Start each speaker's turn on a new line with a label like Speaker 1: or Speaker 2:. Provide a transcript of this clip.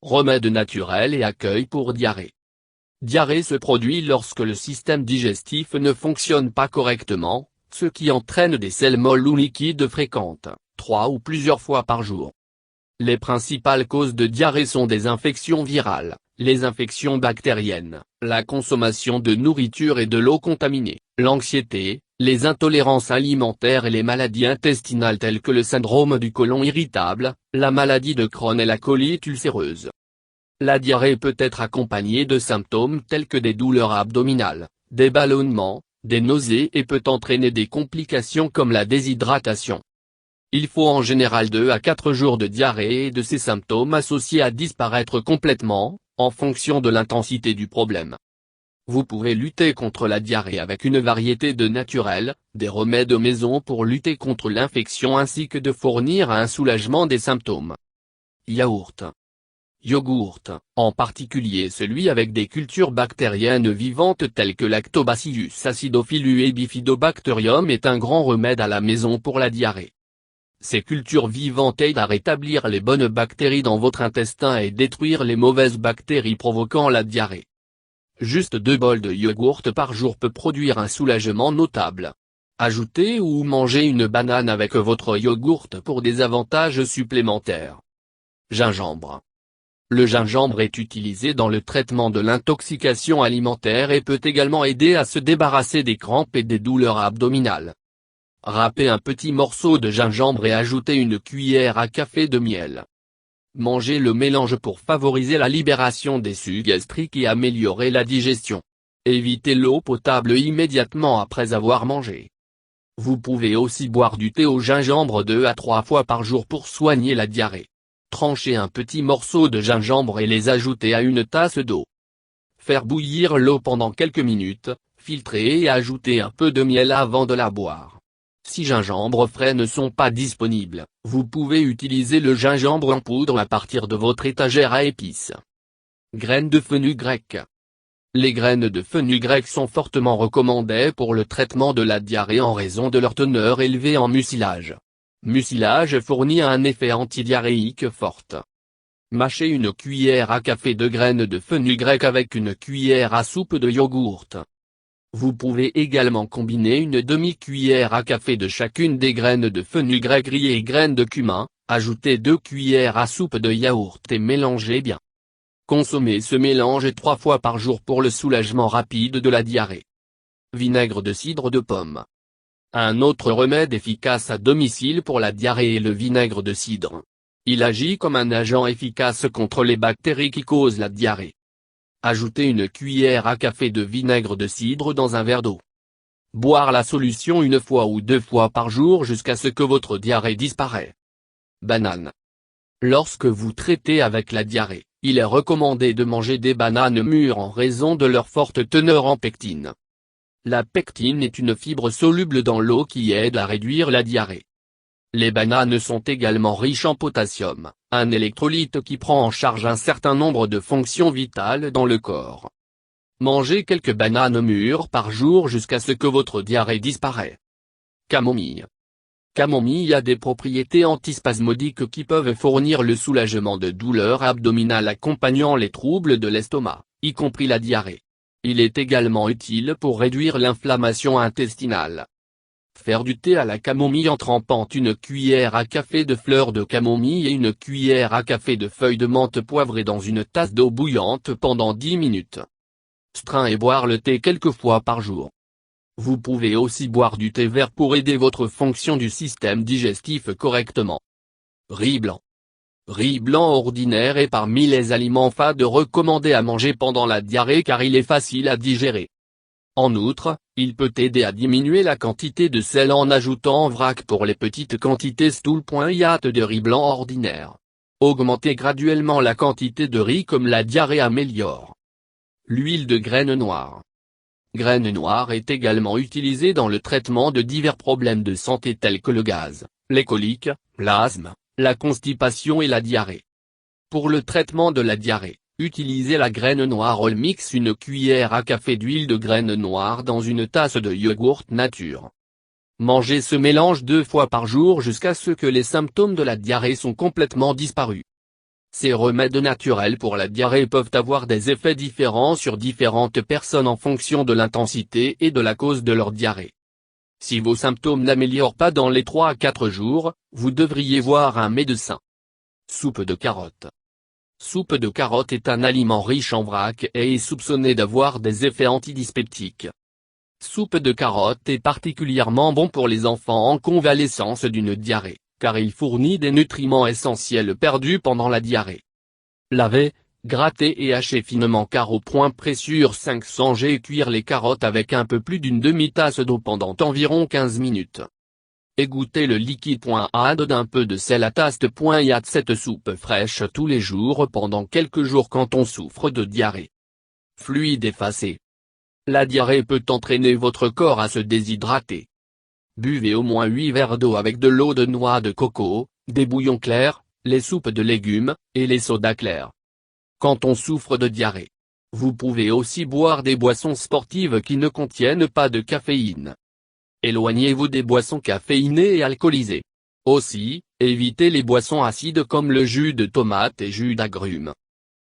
Speaker 1: remède naturel et accueil pour diarrhée. Diarrhée se produit lorsque le système digestif ne fonctionne pas correctement, ce qui entraîne des selles molles ou liquides fréquentes, 3 ou plusieurs fois par jour. Les principales causes de diarrhée sont des infections virales, les infections bactériennes, la consommation de nourriture et de l'eau contaminée, l'anxiété, les intolérances alimentaires et les maladies intestinales telles que le syndrome du côlon irritable, la maladie de Crohn et la colite ulcéreuse. La diarrhée peut être accompagnée de symptômes tels que des douleurs abdominales, des ballonnements, des nausées et peut entraîner des complications comme la déshydratation. Il faut en général 2 à 4 jours de diarrhée et de ces symptômes associés à disparaître complètement, en fonction de l'intensité du problème. Vous pouvez lutter contre la diarrhée avec une variété de naturels, des remèdes maison pour lutter contre l'infection ainsi que de fournir un soulagement des symptômes. Yaourt. Yogourt, en particulier celui avec des cultures bactériennes vivantes telles que Lactobacillus acidophilus et Bifidobacterium est un grand remède à la maison pour la diarrhée. Ces cultures vivantes aident à rétablir les bonnes bactéries dans votre intestin et détruire les mauvaises bactéries provoquant la diarrhée. Juste 2 bols de yogourt par jour peut produire un soulagement notable. Ajoutez ou mangez une banane avec votre yogourt pour des avantages supplémentaires. Gingembre. Le gingembre est utilisé dans le traitement de l'intoxication alimentaire et peut également aider à se débarrasser des crampes et des douleurs abdominales. Râpez un petit morceau de gingembre et ajoutez une cuillère à café de miel. Mangez le mélange pour favoriser la libération des sucs gastriques et améliorer la digestion. Évitez l'eau potable immédiatement après avoir mangé. Vous pouvez aussi boire du thé au gingembre 2 à 3 fois par jour pour soigner la diarrhée. Tranchez un petit morceau de gingembre et les ajouter à une tasse d'eau. Faire bouillir l'eau pendant quelques minutes, filtrer et ajouter un peu de miel avant de la boire. Si gingembre frais ne sont pas disponibles, vous pouvez utiliser le gingembre en poudre à partir de votre étagère à épices. Graines de fenugrec. Les graines de fenugrec sont fortement recommandées pour le traitement de la diarrhée en raison de leur teneur élevée en mucilage. Mucilage fournit un effet antidiarrhéique fort. Mâchez une cuillère à café de graines de fenugrec avec une cuillère à soupe de yogourt. Vous pouvez également combiner une demi-cuillère à café de chacune des graines de fenugrec grillées et graines de cumin, ajoutez 2 cuillères à soupe de yaourt et mélangez bien. Consommez ce mélange 3 fois par jour pour le soulagement rapide de la diarrhée. Vinaigre de cidre de pomme. Un autre remède efficace à domicile pour la diarrhée est le vinaigre de cidre. Il agit comme un agent efficace contre les bactéries qui causent la diarrhée. Ajoutez une cuillère à café de vinaigre de cidre dans un verre d'eau. Boire la solution 1 fois ou 2 fois par jour jusqu'à ce que votre diarrhée disparaisse. Banane. Lorsque vous traitez avec la diarrhée, il est recommandé de manger des bananes mûres en raison de leur forte teneur en pectine. La pectine est une fibre soluble dans l'eau qui aide à réduire la diarrhée. Les bananes sont également riches en potassium, un électrolyte qui prend en charge un certain nombre de fonctions vitales dans le corps. Mangez quelques bananes mûres par jour jusqu'à ce que votre diarrhée disparaisse. Camomille. Camomille a des propriétés antispasmodiques qui peuvent fournir le soulagement de douleurs abdominales accompagnant les troubles de l'estomac, y compris la diarrhée. Il est également utile pour réduire l'inflammation intestinale. Faire du thé à la camomille en trempant une cuillère à café de fleurs de camomille et une cuillère à café de feuilles de menthe poivrées dans une tasse d'eau bouillante pendant 10 minutes. Strain et boire le thé quelques fois par jour. Vous pouvez aussi boire du thé vert pour aider votre fonction du système digestif correctement. Riz blanc. Riz blanc ordinaire est parmi les aliments fades recommandés à manger pendant la diarrhée car il est facile à digérer. En outre, il peut aider à diminuer la quantité de sel en ajoutant en vrac pour les petites quantités stool.iat de riz blanc ordinaire. Augmentez graduellement la quantité de riz comme la diarrhée améliore. L'huile de graines noires. Graines noires est également utilisée dans le traitement de divers problèmes de santé tels que le gaz, les coliques, l'asthme, la constipation et la diarrhée. Pour le traitement de la diarrhée, utilisez la graine noire All Mix, une cuillère à café d'huile de graines noires dans une tasse de yogourt nature. Mangez ce mélange 2 fois par jour jusqu'à ce que les symptômes de la diarrhée sont complètement disparus. Ces remèdes naturels pour la diarrhée peuvent avoir des effets différents sur différentes personnes en fonction de l'intensité et de la cause de leur diarrhée. Si vos symptômes n'améliorent pas dans les 3 à 4 jours, vous devriez voir un médecin. Soupe de carottes. Soupe de carottes est un aliment riche en vrac et est soupçonné d'avoir des effets antidyspeptiques. Soupe de carottes est particulièrement bon pour les enfants en convalescence d'une diarrhée, car il fournit des nutriments essentiels perdus pendant la diarrhée. Lavez, grattez et hachez finement au point près sur 500 g et cuire les carottes avec un peu plus d'une demi-tasse d'eau pendant environ 15 minutes. Égouttez le liquide. Add d'un peu de sel à taste. Add cette soupe fraîche tous les jours pendant quelques jours quand on souffre de diarrhée. Fluide effacé. La diarrhée peut entraîner votre corps à se déshydrater. Buvez au moins 8 verres d'eau avec de l'eau de noix de coco, des bouillons clairs, les soupes de légumes, et les sodas clairs. Quand on souffre de diarrhée, vous pouvez aussi boire des boissons sportives qui ne contiennent pas de caféine. Éloignez-vous des boissons caféinées et alcoolisées. Aussi, évitez les boissons acides comme le jus de tomate et jus d'agrumes.